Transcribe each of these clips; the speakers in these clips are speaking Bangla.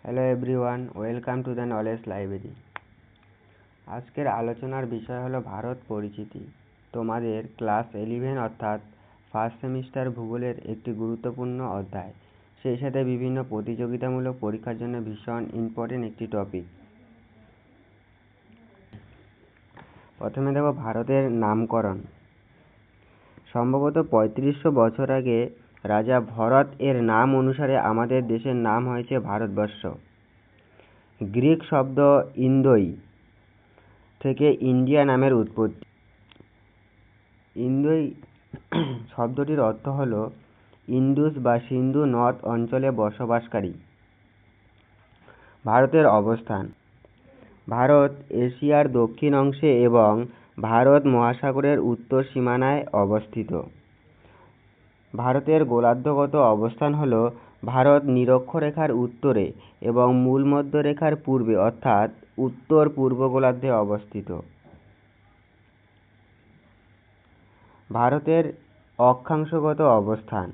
Hello everyone, welcome to the knowledge library. আজকের আলোচনার বিষয় হলো ভারত পরিচিতি। তোমাদের ক্লাস 11 অর্থাৎ ফার্স্ট সেমিস্টার ভূগোলের একটি গুরুত্বপূর্ণ অধ্যায়, সেই সাথে বিভিন্ন প্রতিযোগিতামূলক পরীক্ষার জন্য ভীষণ ইম্পর্টেন্ট একটি টপিক। প্রথমে দেখো ভারতের নামকরণ। সম্ভবত 3500 বছর আগে রাজা ভরত এর নাম অনুসারে আমাদের দেশের নাম হয়েছে ভারতবর্ষ। গ্রিক শব্দ ইন্দোই থেকে ইন্ডিয়া নামের উৎপত্তি। ইন্দোই শব্দটির অর্থ হল ইন্দুস বা সিন্ধু নদ অঞ্চলে বসবাসকারী। ভারতের অবস্থান। ভারত এশিয়ার দক্ষিণ অংশে এবং ভারত মহাসাগরের উত্তর সীমানায় অবস্থিত। ভারতের গোলার্ধগত অবস্থান হল ভারত নিরক্ষরেখার উত্তরে এবং মূল মধ্যরেখার পূর্বে অর্থাৎ উত্তর পূর্ব গোলার্ধে অবস্থিত। ভারতের অক্ষাংশগত অবস্থান।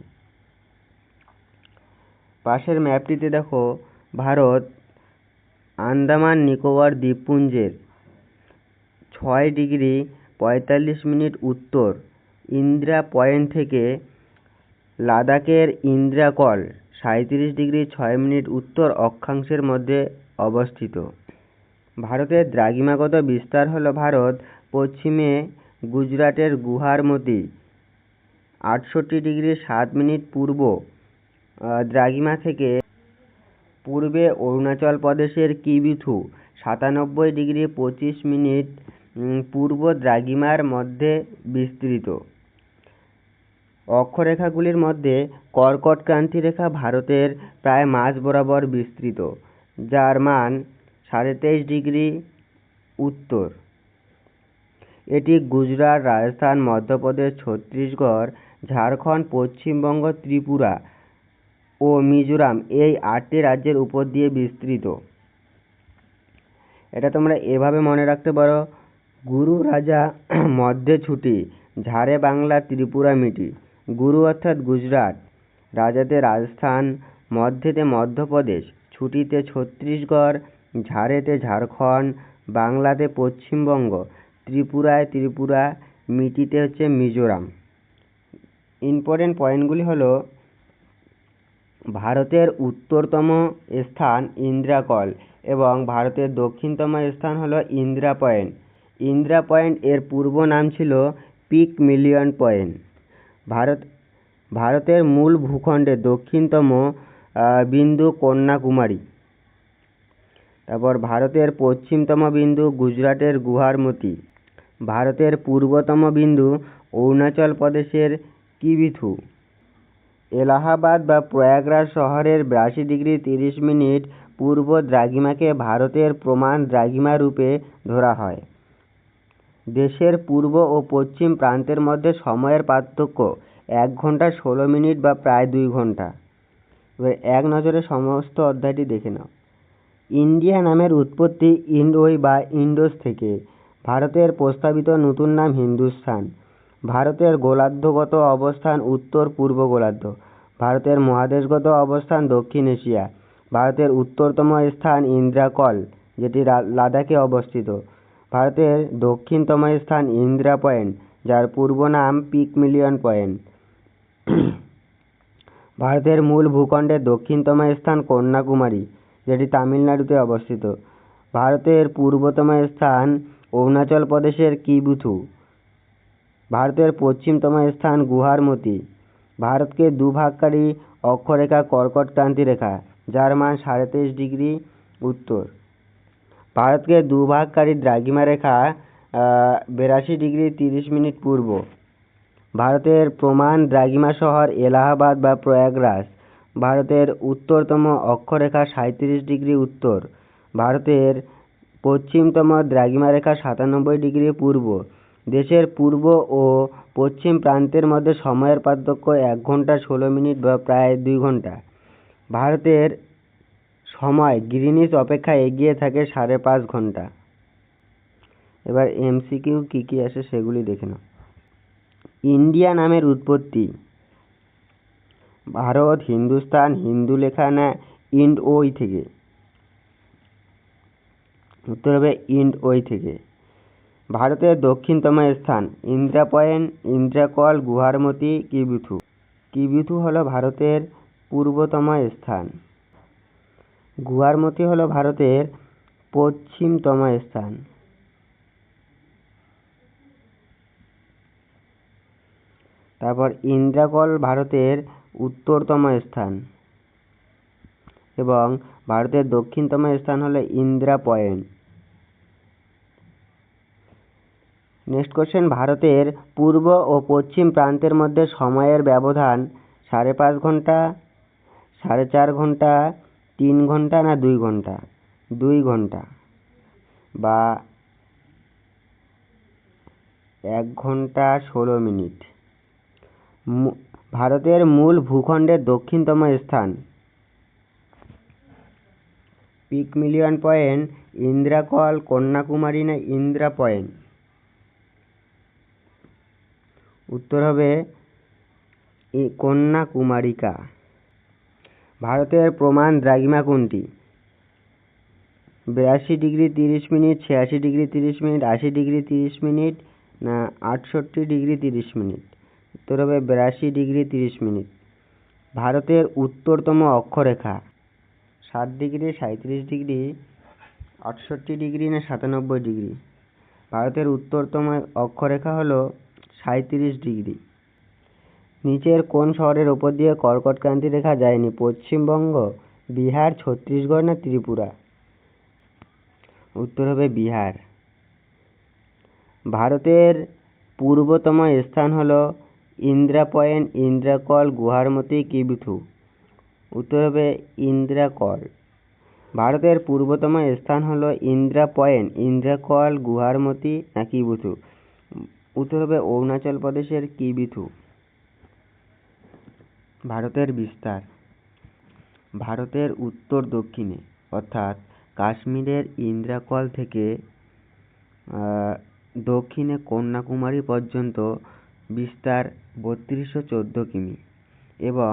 পাশের ম্যাপটিতে দেখো ভারত আন্দামান নিকোবর দ্বীপপুঞ্জের 6°45' উত্তর ইন্দিরা পয়েন্ট থেকে লাদাখের ইন্দ্রাকল 37°6' উত্তর অক্ষাংশের মধ্যে অবস্থিত। ভারতের দ্রাঘিমাগত বিস্তার হল ভারত পশ্চিমে গুজরাটের গুহারমতি 68°7' পূর্ব দ্রাঘিমা থেকে পূর্বে অরুণাচল প্রদেশের কিবিথু 97°25' পূর্ব দ্রাঘিমার মধ্যে বিস্তৃত। অক্ষরেখাগুলির মধ্যে কর্কট ক্রান্তি রেখা ভারতের প্রায় মাঝ বরাবর বিস্তৃত, যার মান 23.5° উত্তর। এটি গুজরাট, রাজস্থান, মধ্যপ্রদেশ, ছত্তিশগড়, ঝাড়খণ্ড, পশ্চিমবঙ্গ, ত্রিপুরা ও মিজোরাম এই 8টি রাজ্যের উপর দিয়ে বিস্তৃত। এটা তোমরা এভাবে মনে রাখতে পারো: গুরু রাজা মধ্যে ছুটি, ঝাড়ে বাংলা, ত্রিপুরা মিটি। গুরু অর্থাৎ গুজরাট, রাজাতে রাজস্থান, মধ্যেতে মধ্যপ্রদেশ, ছুটিতে ছত্তিশগড়, ঝাড়েতে ঝাড়খণ্ড, বাংলাতে পশ্চিমবঙ্গ, ত্রিপুরায় ত্রিপুরা, মিটিতে হচ্ছে মিজোরাম। ইম্পর্টেন্ট পয়েন্টগুলি হলো: ভারতের উত্তরতম স্থান ইন্দ্রাকল এবং ভারতের দক্ষিণতম স্থান হলো ইন্দিরা পয়েন্ট। ইন্দিরা পয়েন্ট এর পূর্ব নাম ছিল পিক মিলিয়ন পয়েন্ট। ভারতের মূল ভূখণ্ডের দক্ষিণতম বিন্দু কন্যাকুমারী। তারপর ভারতের পশ্চিমতম বিন্দু গুজরাটের গুহারমতি। ভারতের পূর্বতম বিন্দু অরুণাচল প্রদেশের কিবিথু। এলাহাবাদ বা প্রয়াগরাজ শহরের 82°30' পূর্ব দ্রাঘিমাকে ভারতের প্রমাণ দ্রাঘিমা রূপে ধরা হয়। দেশের পূর্ব ও পশ্চিম প্রান্তের মধ্যে সময়ের পার্থক্য 1 ঘন্টা 16 মিনিট বা প্রায় 2 ঘন্টা। এবার এক নজরে সমস্ত অধ্যায়টি দেখে নাও। ইন্ডিয়া নামের উৎপত্তি ইন্দোই বা ইন্ডোস থেকে। ভারতের প্রস্তাবিত নতুন নাম হিন্দুস্তান। ভারতের গোলার্ধগত অবস্থান উত্তর পূর্ব গোলার্ধ। ভারতের মহাদেশগত অবস্থান দক্ষিণ এশিয়া। ভারতের উত্তরতম স্থান ইন্দ্রাকল, যেটি লাদাখে অবস্থিত। ভারতের দক্ষিণতম স্থান ইন্দিরা পয়েন্ট, যার পূর্ব নাম পিক মিলিয়ন পয়েন্ট। ভারতের মূল ভূখণ্ডের দক্ষিণতম স্থান কন্যাকুমারী, যেটি তামিলনাড়ুতে অবস্থিত। ভারতের পূর্বতম স্থান অরুণাচল প্রদেশের কিবিথু। ভারতের পশ্চিমতম স্থান গুহারমতি। ভারতকে দুভাগকারী অক্ষরেখা কর্কট ক্রান্তি রেখা, যার মান 23.5° উত্তর। ভারতকে দুভাগকারী দ্রাঘিমা রেখা 82°30' পূর্ব। ভারতের প্রমাণ দ্রাঘিমা শহর এলাহাবাদ বা প্রয়াগরাজ। ভারতের উত্তরতম অক্ষরেখা 37° উত্তর। ভারতের পশ্চিমতম দ্রাঘিমা রেখা 97° পূর্ব। দেশের পূর্ব ও পশ্চিম প্রান্তের মধ্যে সময়ের পার্থক্য 1 ঘন্টা 16 মিনিট বা প্রায় 2 ঘন্টা। ভারতের সময় গ্রিনিচ অপেক্ষা এগিয়ে থাকে 5.5 ঘন্টা। এবার এমসিকিউ কী কী আসে সেগুলি দেখে নাও। ইন্ডিয়া নামের উৎপত্তি। ভারত, হিন্দুস্তান, হিন্দু লেখা না ইন্ড ওই থেকে। উত্তর হবে ইন্ড ওই থেকে। ভারতের দক্ষিণতম স্থান ইন্দিরা পয়েন্ট, ইন্দ্রাকল, গুহারমতি, কিবিথু। কিবিথু হলো ভারতের পূর্বতম স্থান। গুহারমতি হলো ভারতের পশ্চিমতম স্থান। তারপর ইন্দ্রাকল ভারতের উত্তরতম স্থান এবং ভারতের দক্ষিণতম স্থান হলো ইন্দিরা পয়েন্ট। নেক্সট কোশ্চেন, ভারতের পূর্ব ও পশ্চিম প্রান্তের মধ্যে সময়ের ব্যবধান 5.5 ঘন্টা, 4.5 ঘন্টা, 3 ঘন্টা না 2 ঘন্টা? 2 ঘন্টা বা 1 ঘন্টা 16 মিনিট। ভারতের মূল ভূখণ্ডের দক্ষিণতম স্থান পিকমিলিয়ন পয়েন্ট, ইন্দ্রাকল, কন্যাকুমারী না ইন্দিরা পয়েন্ট? উত্তর হবে কন্যাকুমারিকা। ভারতের প্রমাণ দ্রাঘিমা কোনটি? 82 degree 30 minute, 86 degree 30 minute, 80 degree 30 minute না 68 ডিগ্রি 30 মিনিট? উত্তর হবে 82 ডিগ্রি 30 মিনিট। ভারতের উত্তরতম অক্ষরেখা 7 ডিগ্রি, 37 ডিগ্রি, 68 ডিগ্রি না 97 ডিগ্রি? ভারতের উত্তরতম অক্ষরেখা হলো 37 ডিগ্রি। নিচের কোন শহরের ওপর দিয়ে কর্কট ক্রান্তি রেখা যায়নি? পশ্চিমবঙ্গ, বিহার, ছত্তিশগড় না ত্রিপুরা? উত্তর হবে বিহার। ভারতের পূর্বতম স্থান হলো ইন্দিরা পয়েন্ট, ইন্দ্রাকল, গুহারমতি, কিবিথু। উত্তর হবে ইন্দ্রাকল। ভারতের পূর্বতম স্থান হলো ইন্দিরা পয়েন্ট, ইন্দ্রাকল, গুহারমতি না কিবিথু? উত্তর হবে অরুণাচল প্রদেশের কিবিথু। ভারতের বিস্তার ভারতের উত্তর দক্ষিণে অর্থাৎ কাশ্মীরের ইন্দ্রাকল থেকে দক্ষিণে কন্যাকুমারী পর্যন্ত বিস্তার 3214 কিমি এবং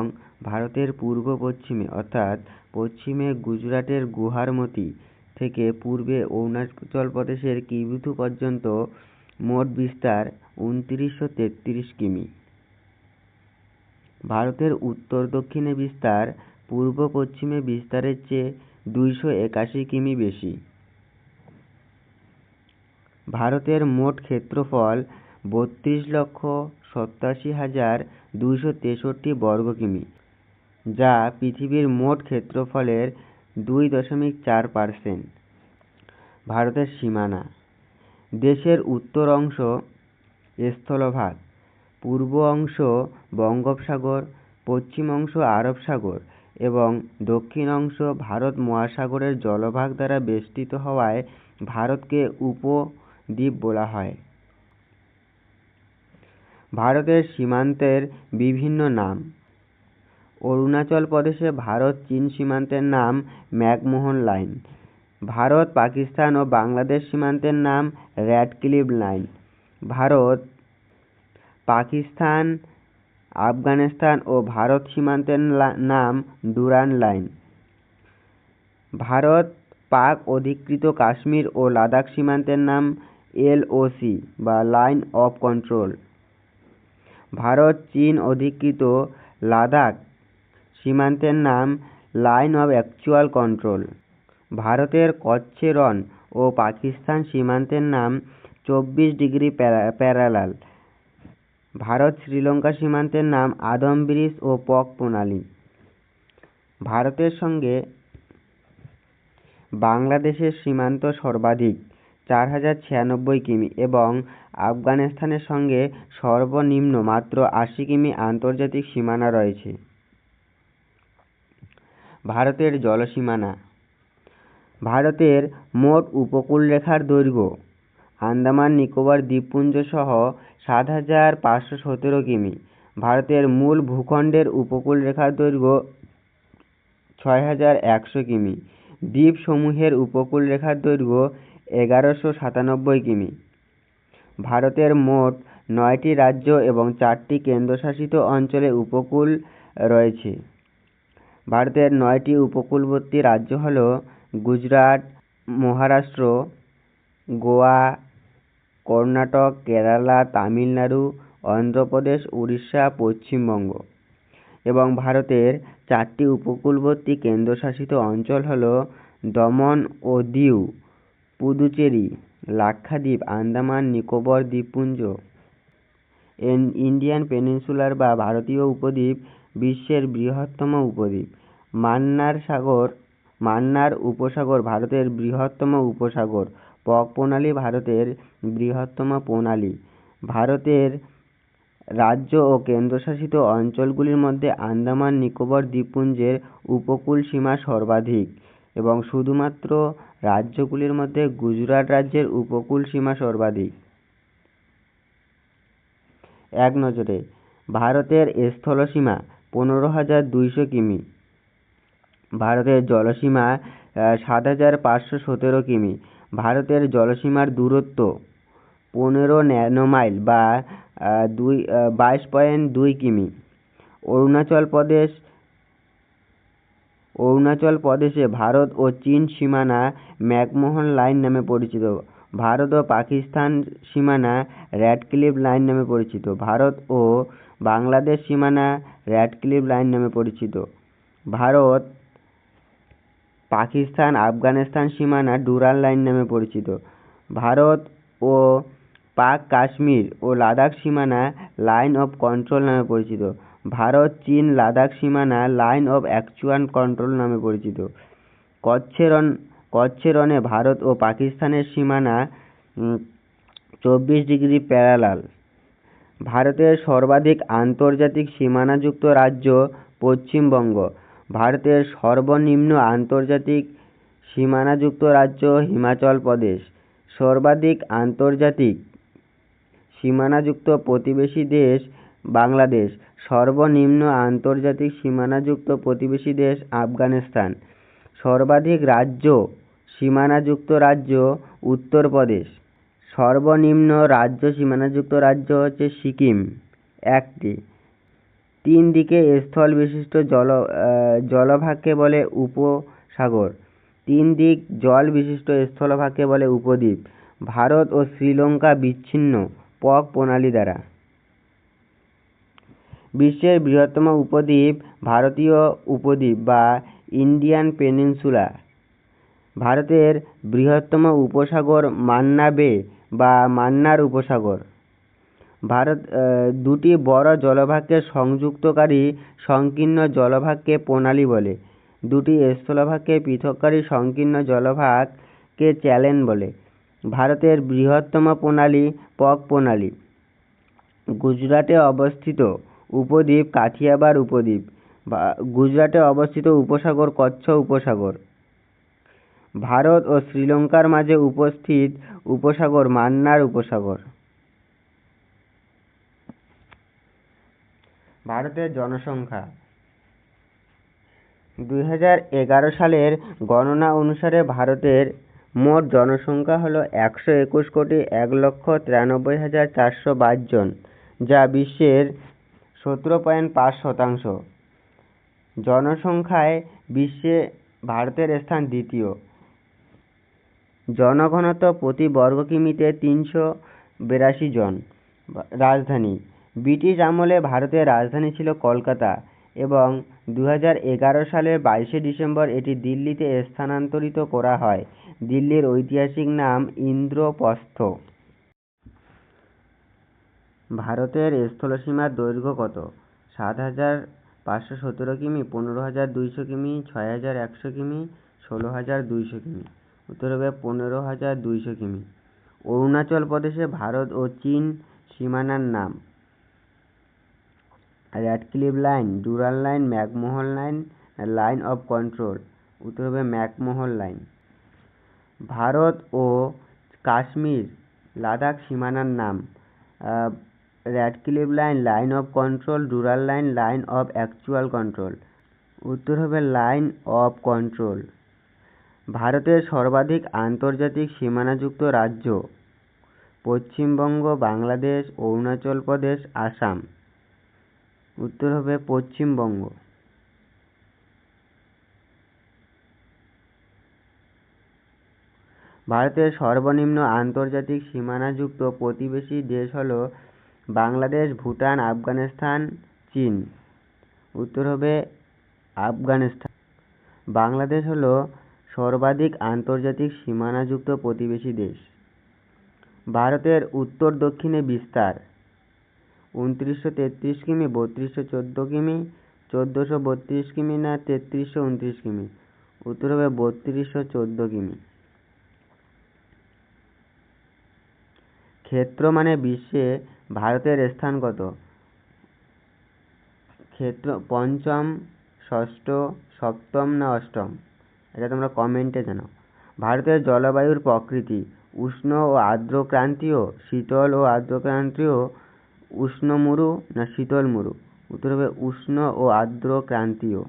ভারতের পূর্ব পশ্চিমে অর্থাৎ পশ্চিমে গুজরাটের গুহারমতি থেকে পূর্বে অরুণাচল প্রদেশের কিবিথু পর্যন্ত মোট বিস্তার 2933 কিমি। ভারতের উত্তর দক্ষিণে বিস্তার পূর্ব পশ্চিমে বিস্তারের চেয়ে 281 কিমি বেশি। ভারতের মোট ক্ষেত্রফল 32,87,263 বর্গ কিমি, যা পৃথিবীর মোট ক্ষেত্রফলের 2.4%। ভারতের সীমানা দেশের উত্তর অংশ স্থলভাগ, পূর্ব অংশ বঙ্গোপসাগর, পশ্চিম অংশ আরব সাগর এবং দক্ষিণ অংশ ভারত মহাসাগরের জলভাগ দ্বারা বেষ্টিত হওয়ায় ভারতকে উপদ্বীপ বলা হয়। ভারতের সীমান্তের বিভিন্ন নাম অরুণাচল প্রদেশে ভারত চীন সীমান্তের নাম ম্যাকমোহন লাইন। ভারত পাকিস্তান ও বাংলাদেশ সীমান্তের নাম র্যাডক্লিফ লাইন। ভারত পাকিস্তান আফগানিস্তান ও ভারত সীমান্তের নাম ডুরান্ড লাইন। ভারত পাক অধিকৃত কাশ্মীর ও লাদাখ সীমান্তের নাম LOC বা লাইন অফ কন্ট্রোল। ভারত চীন অধিকৃত লাদাখ সীমান্তের নাম লাইন অফ অ্যাকচুয়াল কন্ট্রোল। ভারতের কচ্ছের রণ ও পাকিস্তান সীমান্তের নাম 24 ডিগ্রি প্যারালাল। ভারত শ্রীলঙ্কা সীমান্তের নাম আদম ব্রিজ ও পক প্রণালী। ভারতের সঙ্গে বাংলাদেশের সীমান্ত সর্বাধিক 4096 কিমি এবং আফগানিস্তানের সঙ্গে সর্বনিম্ন মাত্র 80 কিমি আন্তর্জাতিক সীমানা রয়েছে। ভারতের জলসীমানা ভারতের মোট উপকূলরেখার দৈর্ঘ্য আন্দামান নিকোবর দ্বীপপুঞ্জ সহ 7517 কিমি। ভারতের মূল ভূখণ্ডের উপকূলরেখার দৈর্ঘ্য 6100 কিমি। দ্বীপসমূহের উপকূলরেখার দৈর্ঘ্য 1197 কিমি। ভারতের মোট 9টি রাজ্য এবং 4টি কেন্দ্রশাসিত অঞ্চলে উপকূল রয়েছে। ভারতের 9টি উপকূলবর্তী রাজ্য হল গুজরাট, মহারাষ্ট্র, গোয়া, কর্ণাটক, কেরালা, তামিলনাড়ু, অন্ধ্রপ্রদেশ, উড়িষ্যা, পশ্চিমবঙ্গ। এবং ভারতের 4টি উপকূলবর্তী কেন্দ্রশাসিত অঞ্চল হল দমন ও দিউ, পুদুচেরি, লাক্ষাদ্বীপ, আন্দামান নিকোবর দ্বীপপুঞ্জ। ইন্ডিয়ান পেনিনসুলার বা ভারতীয় উপদ্বীপ বিশ্বের বৃহত্তম উপদ্বীপ। মান্নার উপসাগর ভারতের বৃহত্তম উপসাগর। পক প্রণালী ভারতের বৃহত্তম প্রণালী। ভারতের রাজ্য ও কেন্দ্রশাসিত অঞ্চলগুলির মধ্যে আন্দামান নিকোবর দ্বীপপুঞ্জের উপকূল সীমা সর্বাধিক এবং শুধুমাত্র রাজ্যগুলির মধ্যে গুজরাট রাজ্যের উপকূল সীমা সর্বাধিক। এক নজরে ভারতের স্থলসীমা 15,200 কিমি। ভারতের জলসীমা 7,517 কিমি। ভারতের জলসীমার দূরত্ব 15 ন্যানোমাইল বা 22.2 কিমি। অরুণাচল প্রদেশে ভারত ও চীন সীমানা ম্যাকমোহন লাইন নামে পরিচিত। ভারত ও পাকিস্তান সীমানা র্যাডক্লিফ লাইন নামে পরিচিত। ভারত ও বাংলাদেশ সীমানা র্যাডক্লিফ লাইন নামে পরিচিত। ভারত পাকিস্তান আফগানিস্তান সীমানা ডুরাল লাইন নামে পরিচিত। ভারত ও পাক কাশ্মীর ও লাদাখ সীমানা লাইন অফ কন্ট্রোল নামে পরিচিত। ভারত চীন লাদাখ সীমানা লাইন অফ অ্যাকচুয়াল কন্ট্রোল নামে পরিচিত। কচ্ছের রণে ভারত ও পাকিস্তানের সীমানা 24 ডিগ্রি প্যারালাল। ভারতের সর্বাধিক আন্তর্জাতিক সীমানাযুক্ত রাজ্য পশ্চিমবঙ্গ। ভারতের সর্বনিম্ন আন্তর্জাতিক সীমানাযুক্ত রাজ্য হিমাচল প্রদেশ। সর্বাধিক আন্তর্জাতিক সীমানাযুক্ত প্রতিবেশী দেশ বাংলাদেশ। সর্বনিম্ন আন্তর্জাতিক সীমানাযুক্ত প্রতিবেশী দেশ আফগানিস্তান। সর্বাধিক রাজ্য সীমানাযুক্ত রাজ্য উত্তরপ্রদেশ। সর্বনিম্ন রাজ্য সীমানাযুক্ত রাজ্য হচ্ছে সিকিম 1টি। 3 দিকে স্থল বিশিষ্ট জলভাগকে বলে উপসাগর। 3 দিক জল বিশিষ্ট স্থলভাগকে বলে উপদ্বীপ। ভারত ও শ্রীলঙ্কা বিচ্ছিন্ন পক প্রণালী দ্বারা। বিশ্বের বৃহত্তম উপদ্বীপ ভারতীয় উপদ্বীপ বা ইন্ডিয়ান পেনিনসুলা। ভারতের বৃহত্তম উপসাগর মান্না বে বা মান্নার উপসাগর। ভারত 2টি বড় জলভাগকে সংযুক্তকারী সংকীর্ণ জলভাগকে প্রণালী বলে। 2টি স্থলভাগকে পৃথককারী সংকীর্ণ জলভাগকে চ্যানেল বলে। ভারতের বৃহত্তম প্রণালী পক প্রণালী। গুজরাটে অবস্থিত উপদ্বীপ কাথিয়াবার উপদ্বীপ। গুজরাটে অবস্থিত উপসাগর কচ্ছ উপসাগর। ভারত ও শ্রীলঙ্কার মাঝে উপস্থিত উপসাগর মান্নার উপসাগর। ভারতের জনসংখ্যা 2011 সালের গণনা অনুসারে ভারতের মোট জনসংখ্যা হল 121,01,93,422 জন, যা বিশ্বের 17.5%। জনসংখ্যায় বিশ্বে ভারতের স্থান দ্বিতীয়। জনঘনত্ব প্রতি বর্গ কিমিতে 382 জন। রাজধানী। ব্রিটিশ আমলে ভারতের রাজধানী ছিল কলকাতা এবং 2011 সালের 22 ডিসেম্বর এটি দিল্লিতে স্থানান্তরিত করা হয়। দিল্লির ঐতিহাসিক নাম ইন্দ্রপ্রস্থ। ভারতের স্থলসীমার দৈর্ঘ্য কত? 7,517 কিমি, 15,200 কিমি, 6,100 কিমি, 16,200 কিমি। উত্তর হবে 15,200 কিমি। অরুণাচল প্রদেশে ভারত ও চীন সীমানার নাম: Radcliffe line, Durand line, McMahon line, line of control. উত্তর হবে ম্যাকমোহন লাইন। ভারত ও কাশ্মীর লাদাখ সীমানার নাম: Radcliffe line, line of control, Durand line, line of actual control. উত্তর হবে লাইন অফ কন্ট্রোল। ভারতের সর্বাধিক আন্তর্জাতিক সীমানাযুক্ত রাজ্য: পশ্চিমবঙ্গ, বাংলাদেশ, অরুণাচল প্রদেশ, আসাম। উত্তর হবে পশ্চিমবঙ্গ। ভারতের সর্বনিম্ন আন্তর্জাতিক সীমানাযুক্ত প্রতিবেশী দেশ হল বাংলাদেশ, ভুটান, আফগানিস্তান, চীন। উত্তর হবে আফগানিস্তান। বাংলাদেশ হল সর্বাধিক আন্তর্জাতিক সীমানাযুক্ত প্রতিবেশী দেশ। ভারতের উত্তর দক্ষিণে বিস্তার ২৯৩৩ কিমি, ৩২১৪ কিমি, ১৪৩২ কিমি না ৩৩২৯ কিমি। উত্তর হবে ৩২১৪ কিমি। ক্ষেত্র মানে বিশ্বে ভারতের স্থান কত? ক্ষেত্র পঞ্চম, ষষ্ঠ, সপ্তম না অষ্টম? এটা তোমরা কমেন্টে জানাও। ভারতের জলবায়ুর প্রকৃতি উষ্ণ ও আর্দ্র ক্রান্তীয়, শীতল ও আর্দ্র ক্রান্তীয়, উষ্ণ মরু না শীতল মরু? উত্তর হবে উষ্ণ ও আর্দ্র ক্রান্তীয়।